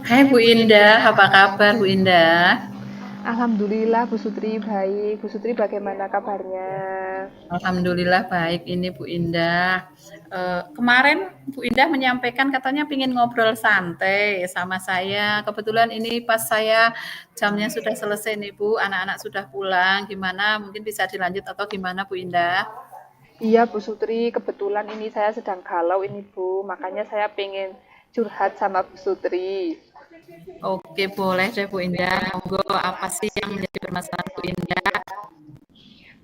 Hai Bu Indah, apa kabar Bu Indah? Alhamdulillah Bu Sutri baik. Bu Sutri bagaimana kabarnya? Alhamdulillah baik ini Bu Indah. Kemarin Bu Indah menyampaikan katanya ingin ngobrol santai sama saya. Kebetulan ini pas saya jamnya sudah selesai nih Bu, anak-anak sudah pulang. Gimana? Mungkin bisa dilanjut atau gimana Bu Indah? Iya Bu Sutri, kebetulan ini saya sedang galau ini Bu, makanya saya pengen curhat sama Bu Sutri. Oke, boleh deh Bu Indah. Monggo, apa sih yang menjadi permasalahan Bu Indah?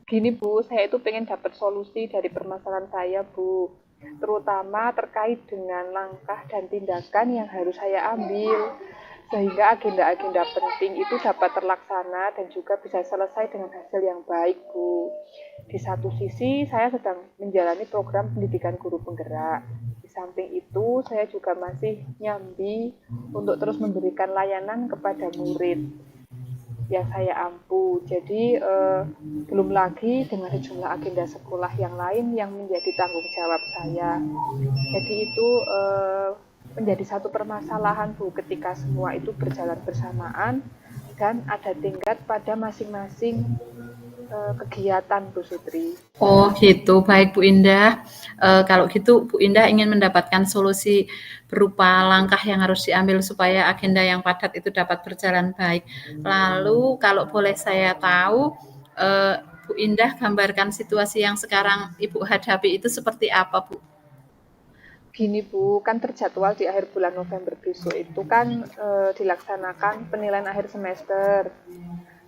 Gini Bu, saya itu pengen dapat solusi dari permasalahan saya Bu, terutama terkait dengan langkah dan tindakan yang harus saya ambil, sehingga agenda-agenda penting itu dapat terlaksana dan juga bisa selesai dengan hasil yang baik Bu. Di satu sisi, saya sedang menjalani program pendidikan guru penggerak. Di samping itu, saya juga masih nyambi untuk terus memberikan layanan kepada murid yang saya ampu. Jadi belum lagi dengan sejumlah agenda sekolah yang lain yang menjadi tanggung jawab saya. Jadi itu menjadi satu permasalahan Bu ketika semua itu berjalan bersamaan dan ada tingkat pada masing-masing kegiatan Bu Sutri. Oh gitu, baik Bu Indah. Kalau gitu Bu Indah ingin mendapatkan solusi berupa langkah yang harus diambil supaya agenda yang padat itu dapat berjalan baik. Lalu kalau boleh saya tahu, eee, Bu Indah gambarkan situasi yang sekarang Ibu hadapi itu seperti apa Bu? Gini Bu, kan terjadwal di akhir bulan November besok itu kan dilaksanakan penilaian akhir semester.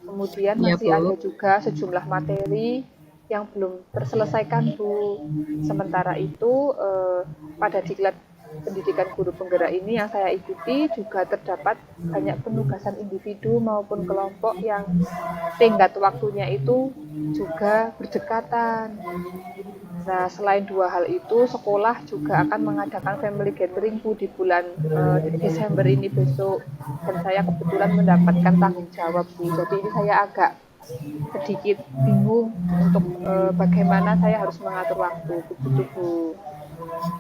Kemudian Iya masih ada Bu. juga sejumlah materi yang belum terselesaikan Bu. Sementara itu pada diklat pendidikan guru penggerak ini yang saya ikuti juga terdapat banyak penugasan individu maupun kelompok yang tenggat waktunya itu juga berdekatan. Nah, selain dua hal itu, sekolah juga akan mengadakan family gathering Bu di bulan Desember ini besok. Dan saya kebetulan mendapatkan tanggung jawab Bu. Jadi ini saya agak sedikit bingung untuk bagaimana saya harus mengatur waktu. Begitu Bu.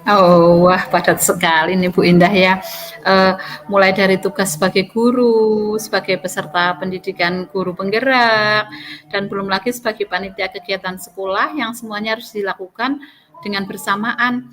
Oh, wah padat sekali nih Bu Indah ya. Eee, Mulai dari tugas sebagai guru, sebagai peserta pendidikan guru penggerak, dan belum lagi sebagai panitia kegiatan sekolah yang semuanya harus dilakukan dengan bersamaan.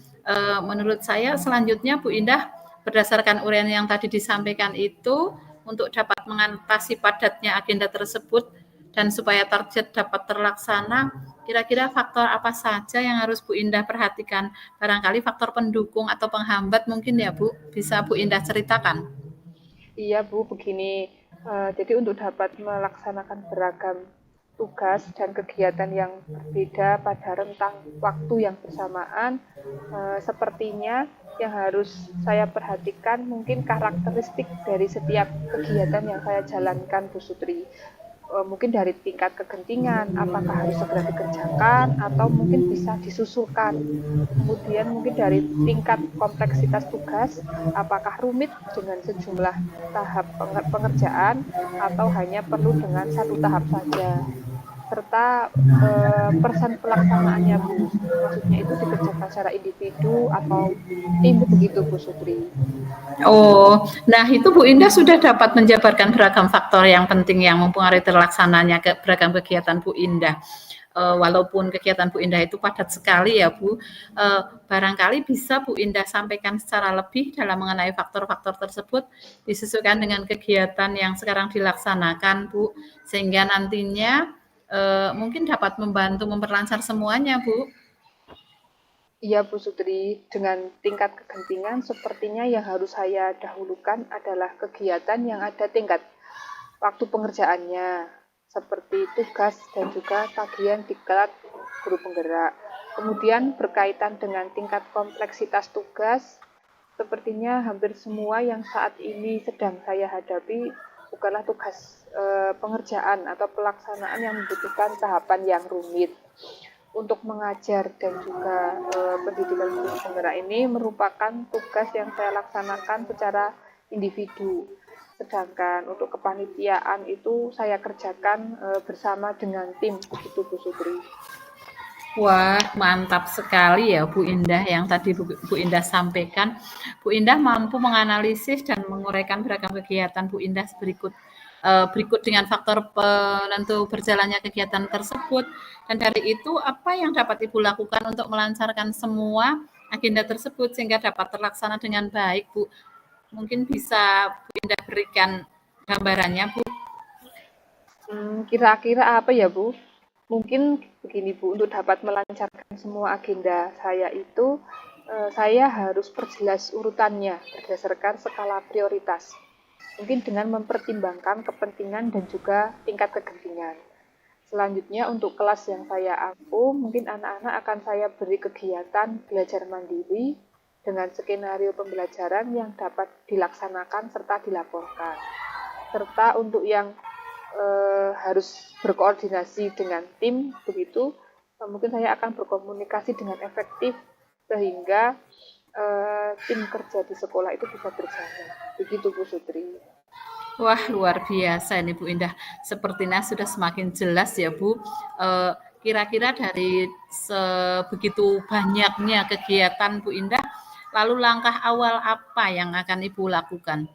Menurut saya selanjutnya Bu Indah, berdasarkan uraian yang tadi disampaikan itu, untuk dapat mengatasi padatnya agenda tersebut dan supaya target dapat terlaksana, kira-kira faktor apa saja yang harus Bu Indah perhatikan? Barangkali faktor pendukung atau penghambat mungkin ya Bu, bisa Bu Indah ceritakan? Iya Bu, begini. Jadi untuk dapat melaksanakan beragam tugas dan kegiatan yang berbeda pada rentang waktu yang bersamaan, sepertinya yang harus saya perhatikan mungkin karakteristik dari setiap kegiatan yang saya jalankan Bu Sutri. Mungkin dari tingkat kegentingan, apakah harus segera dikerjakan atau mungkin bisa disusulkan. Kemudian mungkin dari tingkat kompleksitas tugas, apakah rumit dengan sejumlah tahap pengerjaan atau hanya perlu dengan satu tahap saja. Serta persen pelaksanaannya Bu. Maksudnya itu dikerjakan secara individu atau tim begitu Bu Sutri. Oh, nah itu Bu Indah sudah dapat menjabarkan beragam faktor yang penting yang mempengaruhi terlaksananya ke beragam kegiatan Bu Indah. Walaupun kegiatan Bu Indah itu padat sekali ya Bu, barangkali bisa Bu Indah sampaikan secara lebih dalam mengenai faktor-faktor tersebut disesuaikan dengan kegiatan yang sekarang dilaksanakan Bu, sehingga nantinya mungkin dapat membantu memperlancar semuanya Bu. Iya Bu Sutri, dengan tingkat kegentingan sepertinya yang harus saya dahulukan adalah kegiatan yang ada tingkat waktu pengerjaannya, seperti tugas dan juga tagihan diklat guru penggerak. Kemudian berkaitan dengan tingkat kompleksitas tugas, sepertinya hampir semua yang saat ini sedang saya hadapi bukanlah tugas pengerjaan atau pelaksanaan yang membutuhkan tahapan yang rumit. Untuk mengajar dan juga pendidikan guru penggerak ini merupakan tugas yang saya laksanakan secara individu. Sedangkan untuk kepanitiaan itu saya kerjakan bersama dengan tim begitu Bu Sutri. Wah, mantap sekali ya Bu Indah yang tadi Bu Indah sampaikan. Bu Indah mampu menganalisis dan menguraikan beragam kegiatan Bu Indah berikut dengan faktor penentu berjalannya kegiatan tersebut. Dan dari itu apa yang dapat Ibu lakukan untuk melancarkan semua agenda tersebut sehingga dapat terlaksana dengan baik, Bu? Mungkin bisa Bu Indah berikan gambarannya, Bu. Kira-kira apa ya, Bu? Mungkin begini, Bu, untuk dapat melancarkan semua agenda saya itu, saya harus perjelas urutannya berdasarkan skala prioritas. Mungkin dengan mempertimbangkan kepentingan dan juga tingkat kegentingan. Selanjutnya untuk kelas yang saya ampu, mungkin anak-anak akan saya beri kegiatan belajar mandiri dengan skenario pembelajaran yang dapat dilaksanakan serta dilaporkan. Serta untuk yang harus berkoordinasi dengan tim, begitu mungkin saya akan berkomunikasi dengan efektif sehingga tim kerja di sekolah itu bisa berjalan. Begitu Bu Sutri. Wah, luar biasa ini Bu Indah. Sepertinya sudah semakin jelas ya Bu. Kira-kira dari sebegitu banyaknya kegiatan Bu Indah, lalu langkah awal apa yang akan Ibu lakukan?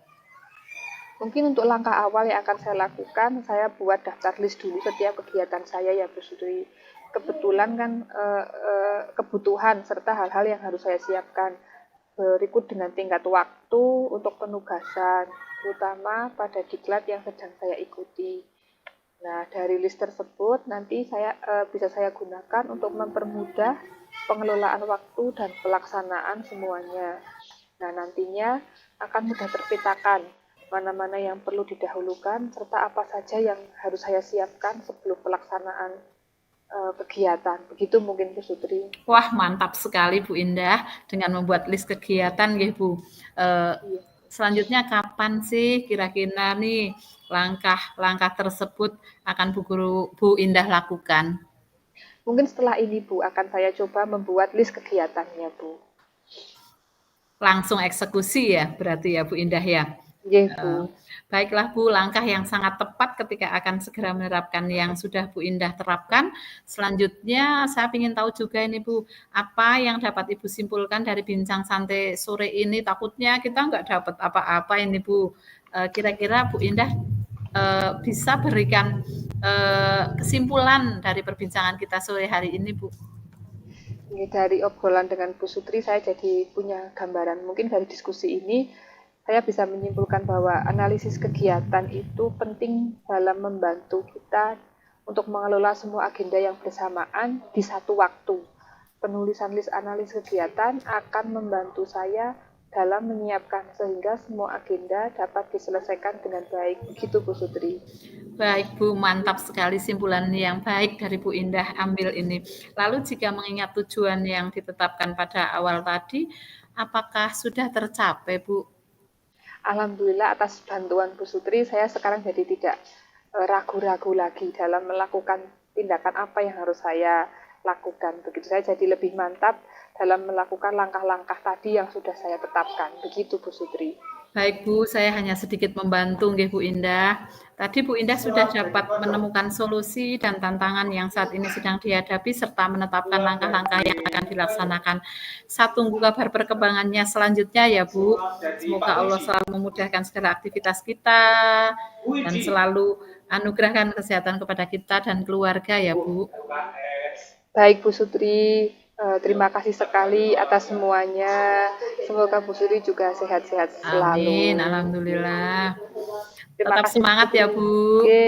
Mungkin untuk langkah awal yang akan saya lakukan, saya buat daftar list dulu setiap kegiatan saya ya Bu Sutri. Kebetulan kan kebutuhan serta hal-hal yang harus saya siapkan berikut dengan tingkat waktu untuk penugasan, terutama pada diklat yang sedang saya ikuti. Nah, dari list tersebut nanti bisa saya gunakan untuk mempermudah pengelolaan waktu dan pelaksanaan semuanya. Nah, nantinya akan mudah terpetakan mana-mana yang perlu didahulukan serta apa saja yang harus saya siapkan sebelum pelaksanaan kegiatan. Begitu mungkin Bu Sutri. Wah, mantap sekali Bu Indah dengan membuat list kegiatan ya Bu. Eh, Iya. Selanjutnya kapan sih kira-kira nih langkah-langkah tersebut akan Bu Indah lakukan? Mungkin setelah ini Bu akan saya coba membuat list kegiatannya Bu. Langsung eksekusi ya berarti ya Bu Indah ya? Nggih Bu. Baiklah Bu, langkah yang sangat tepat ketika akan segera menerapkan yang sudah Bu Indah terapkan. Selanjutnya saya ingin tahu juga ini Bu, apa yang dapat Ibu simpulkan dari bincang santai sore ini? Takutnya kita nggak dapat apa-apa ini Bu. Kira-kira Bu Indah bisa berikan kesimpulan dari perbincangan kita sore hari ini Bu. Ini dari obrolan dengan Bu Sutri saya jadi punya gambaran. Mungkin dari diskusi ini saya bisa menyimpulkan bahwa analisis kegiatan itu penting dalam membantu kita untuk mengelola semua agenda yang bersamaan di satu waktu. Penulisan list analis kegiatan akan membantu saya dalam menyiapkan sehingga semua agenda dapat diselesaikan dengan baik. Begitu Bu Sutri. Baik Bu, mantap sekali simpulan yang baik dari Bu Indah ambil ini. Lalu jika mengingat tujuan yang ditetapkan pada awal tadi, apakah sudah tercapai Bu? Alhamdulillah atas bantuan Bu Sutri, saya sekarang jadi tidak ragu-ragu lagi dalam melakukan tindakan apa yang harus saya lakukan. Begitu saya jadi lebih mantap dalam melakukan langkah-langkah tadi yang sudah saya tetapkan. Begitu Bu Sutri. Baik Bu, saya hanya sedikit membantu nggih Bu Indah. Tadi Bu Indah sudah dapat menemukan solusi dan tantangan yang saat ini sedang dihadapi serta menetapkan langkah-langkah yang akan dilaksanakan. Saya tunggu kabar perkembangannya selanjutnya ya Bu. Semoga Allah selalu memudahkan segala aktivitas kita dan selalu anugerahkan kesehatan kepada kita dan keluarga ya Bu. Baik Bu Sutri, terima kasih sekali atas semuanya. Semoga Bu Sutri juga sehat-sehat Amin, selalu. alhamdulillah. Terima Tetap kasih Bu semangat ya Sutri. Bu. Oke,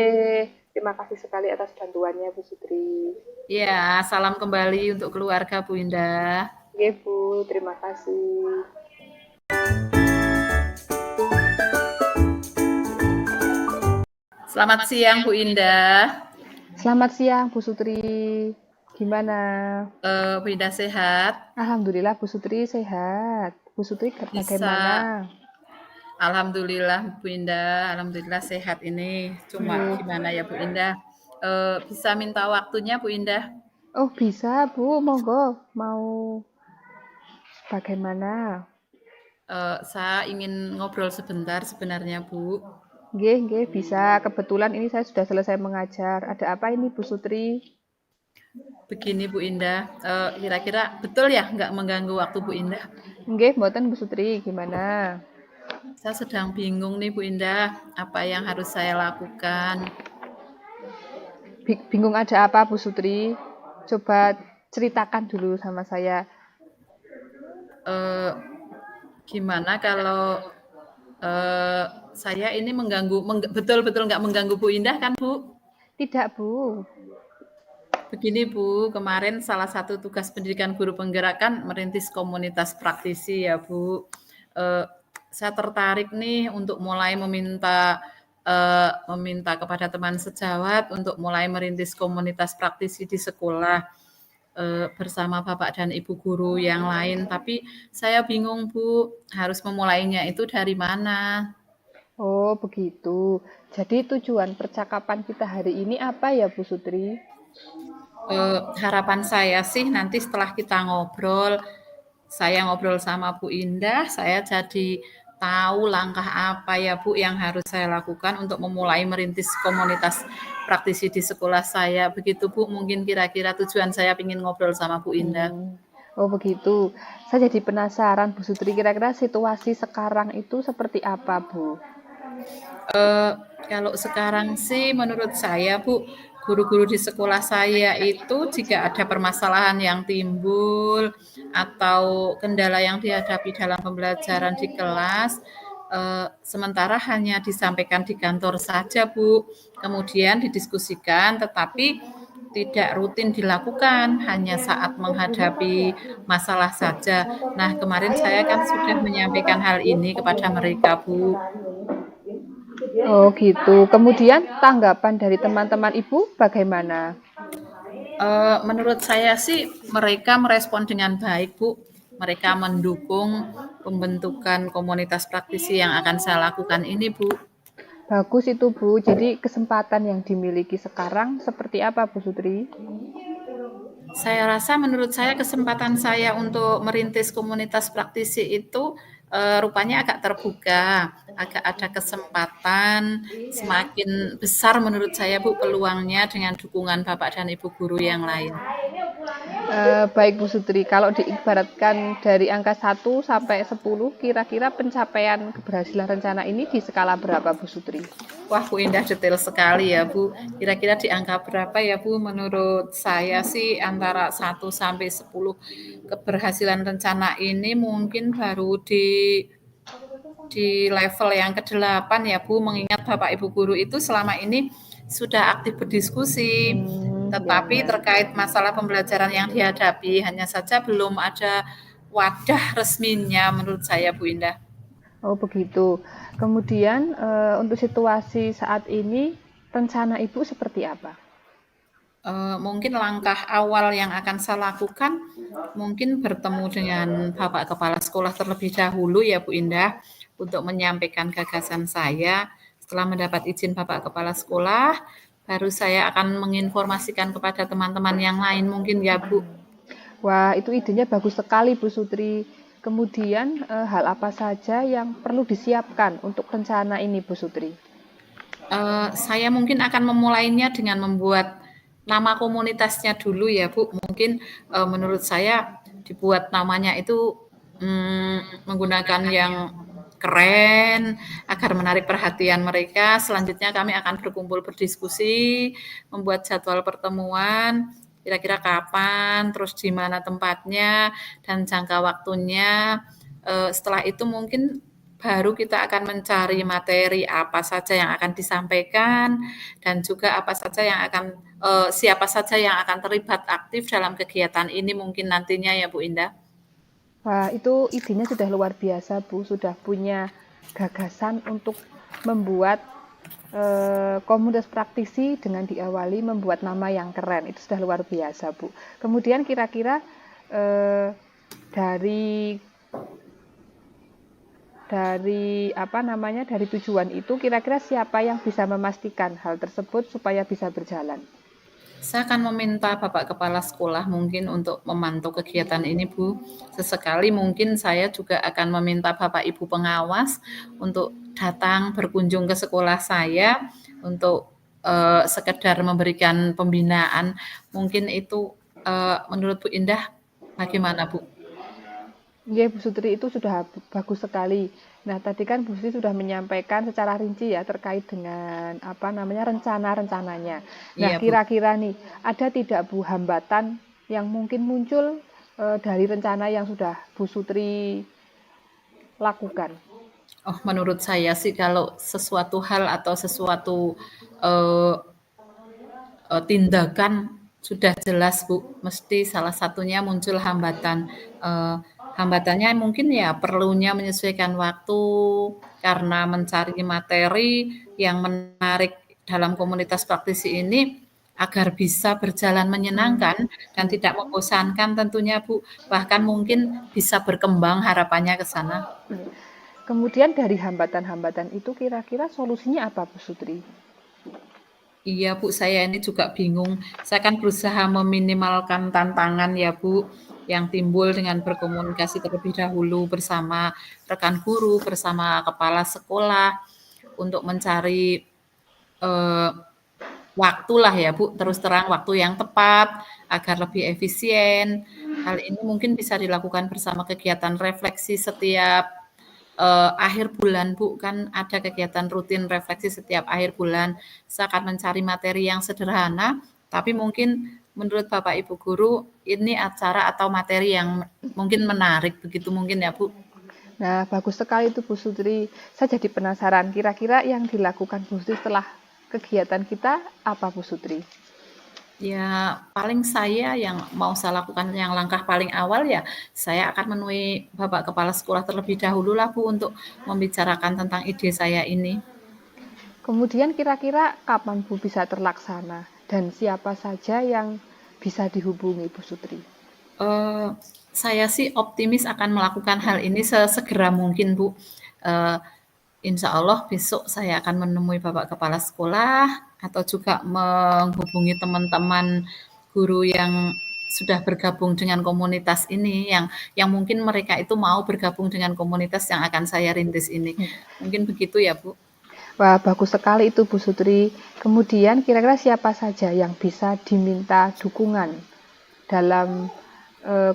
terima kasih sekali atas bantuannya Bu Sutri. Ya, salam kembali untuk keluarga Bu Indah. Oke Bu, terima kasih. Selamat siang Bu Indah. Selamat siang Bu Sutri. Gimana? Bu Indah sehat? Alhamdulillah Bu Sutri sehat. Bu Sutri Bisa. bagaimana? Alhamdulillah Bu Indah, alhamdulillah sehat ini. Cuma gimana ya Bu Indah? Bisa minta waktunya Bu Indah? Oh bisa Bu, monggo. Mau bagaimana? Saya ingin ngobrol sebentar sebenarnya Bu. Nggih, nggih, bisa. Kebetulan ini saya sudah selesai mengajar. Ada apa ini Bu Sutri? Begini Bu Indah, kira-kira betul ya nggak mengganggu waktu Bu Indah? Nggih, mboten Bu Sutri, gimana? Saya sedang bingung nih Bu Indah, apa yang harus saya lakukan? Bingung ada apa Bu Sutri? Coba ceritakan dulu sama saya. Eh, Gimana kalau eh, saya ini betul-betul nggak mengganggu Bu Indah kan Bu? Tidak Bu. Begini Bu, kemarin salah satu tugas pendidikan guru penggerak kan merintis komunitas praktisi ya Bu. Eh, saya tertarik nih untuk mulai meminta kepada teman sejawat untuk mulai merintis komunitas praktisi di sekolah bersama Bapak dan Ibu guru yang lain. Tapi saya bingung Bu, harus memulainya itu dari mana? Oh, begitu. Jadi tujuan percakapan kita hari ini apa ya Bu Sutri? Harapan saya sih nanti setelah kita ngobrol, saya ngobrol sama Bu Indah, saya jadi tahu langkah apa ya Bu yang harus saya lakukan untuk memulai merintis komunitas praktisi di sekolah saya. Begitu Bu, mungkin kira-kira tujuan saya ingin ngobrol sama Bu Indah. Oh, begitu. Saya jadi penasaran Bu Sutri, kira-kira situasi sekarang itu seperti apa Bu? Eh, Kalau sekarang sih menurut saya Bu, guru-guru di sekolah saya itu jika ada permasalahan yang timbul atau kendala yang dihadapi dalam pembelajaran di kelas, sementara hanya disampaikan di kantor saja Bu, kemudian didiskusikan tetapi tidak rutin dilakukan, hanya saat menghadapi masalah saja. Nah, kemarin saya kan sudah menyampaikan hal ini kepada mereka, Bu. Oh, gitu. Kemudian tanggapan dari teman-teman Ibu bagaimana? Menurut saya sih mereka merespon dengan baik, Bu. Mereka mendukung pembentukan komunitas praktisi yang akan saya lakukan ini, Bu. Bagus itu Bu. Jadi kesempatan yang dimiliki sekarang seperti apa Bu Sutri? Saya rasa menurut saya kesempatan saya untuk merintis komunitas praktisi itu rupanya agak terbuka, agak ada kesempatan semakin besar menurut saya Bu peluangnya dengan dukungan Bapak dan Ibu guru yang lain. Baik Bu Sutri, kalau diibaratkan dari angka 1 sampai 10, kira-kira pencapaian keberhasilan rencana ini di skala berapa Bu Sutri? Wah, Bu Indah detail sekali ya, Bu. Kira-kira di angka berapa ya, Bu? Menurut saya sih antara 1 sampai 10 keberhasilan rencana ini mungkin baru di level yang ke-8 ya, Bu. Mengingat Bapak Ibu guru itu selama ini sudah aktif berdiskusi, Ya, tetapi ya. terkait masalah pembelajaran yang dihadapi hanya saja belum ada wadah resminya menurut saya, Bu Indah. Oh begitu. Kemudian untuk situasi saat ini, rencana Ibu seperti apa? Mungkin langkah awal yang akan saya lakukan, mungkin bertemu dengan Bapak Kepala Sekolah terlebih dahulu ya Bu Indah, untuk menyampaikan gagasan saya. Setelah mendapat izin Bapak Kepala Sekolah, baru saya akan menginformasikan kepada teman-teman yang lain mungkin ya Bu. Wah, itu idenya bagus sekali Bu Sutri. Kemudian hal apa saja yang perlu disiapkan untuk rencana ini Bu Sutri? Saya mungkin akan memulainya dengan membuat nama komunitasnya dulu ya Bu. Mungkin menurut saya dibuat namanya itu menggunakan yang keren agar menarik perhatian mereka. Selanjutnya kami akan berkumpul berdiskusi, membuat jadwal pertemuan, kira-kira kapan, terus di mana tempatnya, dan jangka waktunya. Setelah itu mungkin baru kita akan mencari materi apa saja yang akan disampaikan dan juga apa saja yang akan siapa saja yang akan terlibat aktif dalam kegiatan ini mungkin nantinya ya Bu Indah. Wah, itu idenya sudah luar biasa Bu, sudah punya gagasan untuk membuat komunitas praktisi dengan diawali membuat nama yang keren. Itu sudah luar biasa Bu. Kemudian kira-kira eh, dari dari tujuan itu kira-kira siapa yang bisa memastikan hal tersebut supaya bisa berjalan? Saya akan meminta Bapak Kepala Sekolah mungkin untuk memantau kegiatan ini, Bu. Sesekali mungkin saya juga akan meminta Bapak Ibu pengawas untuk datang berkunjung ke sekolah saya untuk sekedar memberikan pembinaan. Mungkin itu Menurut Bu Indah bagaimana Bu? Nggih, Bu Sutri itu sudah bagus sekali. Nah, tadi kan Bu Sutri sudah menyampaikan secara rinci ya terkait dengan apa namanya rencana-rencananya. Nah, Iya Bu. kira-kira nih ada tidak Bu hambatan yang mungkin muncul dari rencana yang sudah Bu Sutri lakukan? Oh, menurut saya sih kalau sesuatu hal atau sesuatu eh, tindakan sudah jelas Bu, mesti salah satunya muncul hambatan. Eh, Hambatannya mungkin ya perlunya menyesuaikan waktu karena mencari materi yang menarik dalam komunitas praktisi ini agar bisa berjalan Hmm. menyenangkan dan tidak membosankan tentunya Bu, bahkan mungkin bisa berkembang harapannya ke sana. Kemudian dari hambatan-hambatan itu kira-kira solusinya apa Bu Sutri? Iya Bu, saya ini juga bingung. Saya kan berusaha meminimalkan tantangan ya Bu, yang timbul dengan berkomunikasi terlebih dahulu bersama rekan guru, bersama kepala sekolah, untuk mencari eh, waktu lah ya Bu, terus terang waktu yang tepat agar lebih efisien. Hal ini mungkin bisa dilakukan bersama kegiatan refleksi setiap akhir bulan Bu, kan ada kegiatan rutin refleksi setiap akhir bulan. Saya akan mencari materi yang sederhana, tapi mungkin menurut Bapak Ibu guru ini acara atau materi yang mungkin menarik begitu mungkin ya Bu. Nah, bagus sekali itu Bu Sutri. Saya jadi penasaran, kira-kira yang dilakukan Bu Sutri setelah kegiatan kita apa Bu Sutri? Ya, paling saya yang mau saya lakukan yang langkah paling awal ya, saya akan menemui Bapak Kepala Sekolah terlebih dahulu lah Bu untuk membicarakan tentang ide saya ini. Kemudian kira-kira kapan Bu bisa terlaksana? Dan siapa saja yang bisa dihubungi Bu Sutri? Eee, saya sih optimis akan melakukan hal ini sesegera mungkin, Bu. Eee, Insya Allah besok saya akan menemui Bapak Kepala Sekolah atau juga menghubungi teman-teman guru yang sudah bergabung dengan komunitas ini, yang mungkin mereka itu mau bergabung dengan komunitas yang akan saya rintis ini. Mungkin begitu ya, Bu? Wah, bagus sekali itu Bu Sutri. Kemudian kira-kira siapa saja yang bisa diminta dukungan dalam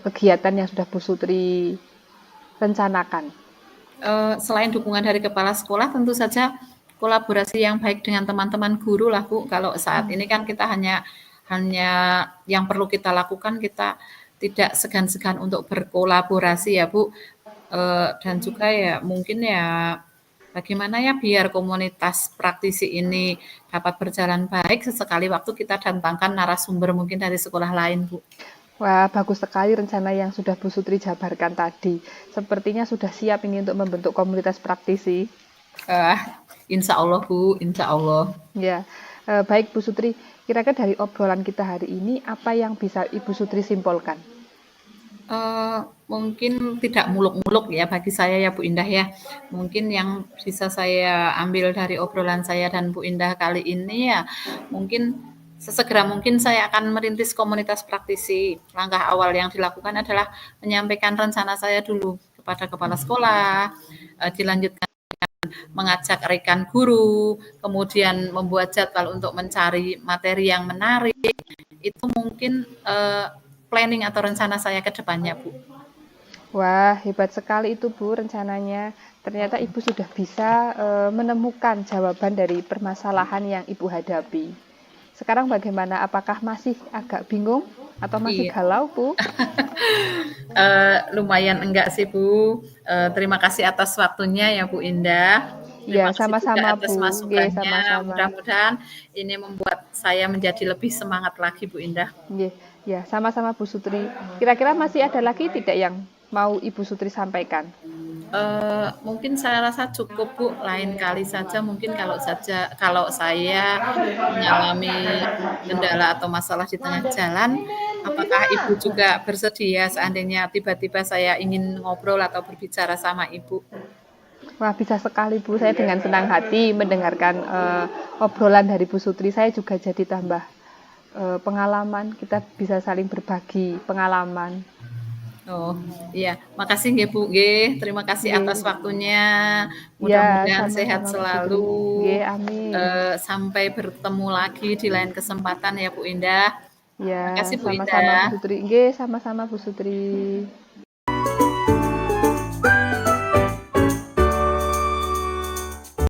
kegiatan yang sudah Bu Sutri rencanakan? Selain dukungan dari kepala sekolah, tentu saja kolaborasi yang baik dengan teman-teman guru lah Bu. Kalau saat ini kan kita hanya hanya yang perlu kita lakukan, kita tidak segan-segan untuk berkolaborasi ya Bu. Dan juga ya mungkin ya bagaimana ya biar komunitas praktisi ini dapat berjalan baik, sesekali waktu kita datangkan narasumber mungkin dari sekolah lain Bu. Wah, bagus sekali rencana yang sudah Bu Sutri jabarkan tadi. Sepertinya sudah siap ini untuk membentuk komunitas praktisi. Uh, Insya Allah Bu, Insya Allah. Ya, baik Bu Sutri. Kira-kira dari obrolan kita hari ini, apa yang bisa Ibu Sutri simpulkan? Mungkin tidak muluk-muluk ya bagi saya ya Bu Indah ya. Mungkin yang bisa saya ambil dari obrolan saya dan Bu Indah kali ini ya, mungkin sesegera mungkin saya akan merintis komunitas praktisi. Langkah awal yang dilakukan adalah menyampaikan rencana saya dulu kepada kepala sekolah, dilanjutkan mengajak rekan guru, kemudian membuat jadwal untuk mencari materi yang menarik. Itu mungkin planning atau rencana saya ke depannya, Bu. Wah, hebat sekali itu Bu rencananya. Ternyata Ibu sudah bisa menemukan jawaban dari permasalahan yang Ibu hadapi. Sekarang bagaimana? Apakah masih agak bingung atau masih Iya, galau, Bu? lumayan enggak sih Bu. Terima kasih atas waktunya ya Bu Indah. Ya, Terima kasih juga sama-sama atas Bu. Nggih, masukannya. sama-sama. Mudah-mudahan ini membuat saya menjadi lebih semangat lagi Bu Indah. Nggih, ya, sama-sama Bu Sutri. Kira-kira masih ada lagi tidak yang mau Ibu Sutri sampaikan? Mungkin saya rasa cukup Bu, lain kali saja mungkin kalau saya mengalami kendala atau masalah di tengah jalan, apakah Ibu juga bersedia seandainya tiba-tiba saya ingin ngobrol atau berbicara sama Ibu? Wah, bisa sekali Bu. Saya dengan senang hati mendengarkan obrolan dari Bu Sutri. Saya juga jadi tambah pengalaman. Kita bisa saling berbagi pengalaman. Oh, iya. Makasih nggih, Bu, nggih. Terima kasih atas Nggih. waktunya. Ya, Mudah-mudahan sehat sama-sama Bu Sutri. selalu. Nggih, amin. Sampai bertemu lagi di lain kesempatan ya, Bu Indah. Ya, Makasih Bu sama-sama Bu Indah. Sutri. Nggih, sama-sama Bu Sutri.